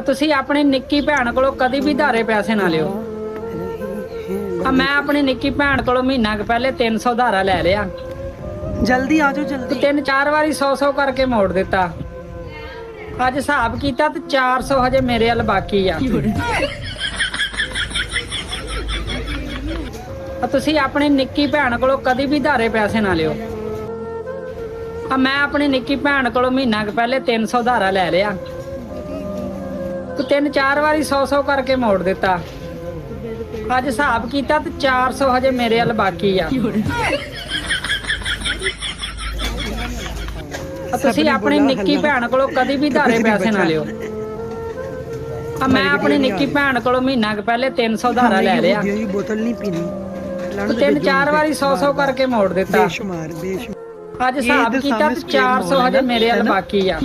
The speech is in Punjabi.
ਤੁਸੀਂ ਆਪਣੀ ਨਿੱਕੀ ਭੈਣ ਕੋਲੋਂ ਕਦੀ ਵੀ ਧਾਰੇ ਪੈਸੇ ਨਾ ਲਿਓ। ਮੈਂ ਆਪਣੀ ਨਿੱਕੀ ਭੈਣ ਕੋਲੋਂ ਮਹੀਨਾ ਕੁ ਪਹਿਲੇ 300 ਧਾਰਾ ਲੈ ਲਿਆ। ਜਲਦੀ ਆ ਜਾਓ ਜਲਦੀ। 3-4 ਵਾਰੀ 100-100 ਕਰਕੇ ਮੋੜ ਦਿੱਤਾ। ਅੱਜ ਹਿਸਾਬ ਕੀਤਾ ਤੇ 400 ਹਜੇ ਮੇਰੇ ਵੱਲ ਬਾਕੀ ਆ। ਤੁਸੀਂ ਆਪਣੀ ਨਿੱਕੀ ਭੈਣ ਕੋਲੋਂ ਕਦੀ ਵੀ ਧਾਰੇ ਪੈਸੇ ਨਾ ਲਿਓ। ਮੈਂ ਆਪਣੀ ਨਿੱਕੀ ਭੈਣ ਕੋਲੋਂ ਮਹੀਨਾ ਕੁ ਪਹਿਲੇ 300 ਧਾਰਾ ਲੈ ਲਿਆ। 3-4 ਵਾਰੀ 100-100 ਕਰਕੇ ਮੋੜ ਦਿੱਤਾ। ਅੱਜ ਹਿਸਾਬ ਕੀਤਾ ਤੇ 400 ਹਜੇ ਮੇਰੇ ਵੱਲ ਬਾਕੀ ਆ। ਤੁਸੀਂ ਆਪਣੀ ਨਿੱਕੀ ਭੈਣ ਕੋਲੋਂ ਕਦੀ ਵੀ ਧਾਰੇ ਪੈਸੇ ਨਾ ਲਿਓ। ਮੈਂ ਆਪਣੀ ਨਿੱਕੀ ਭੈਣ ਕੋਲੋਂ ਮਹੀਨਾ ਕੁ ਪਹਿਲੇ 300 ਧਾਰਾ ਲੈ ਲਿਆ। ਬੋਤਲ ਨਹੀਂ ਪੀਣੀ। 3-4 ਵਾਰੀ 100-100 ਕਰਕੇ ਮੋੜ ਦਿੱਤਾ। ਬੇਸ਼ੁਮਾਰ ਅੱਜ ਹਿਸਾਬ ਕੀਤਾ ਤੇ 400 ਹਜੇ ਮੇਰੇ ਵੱਲ ਬਾਕੀ ਆ।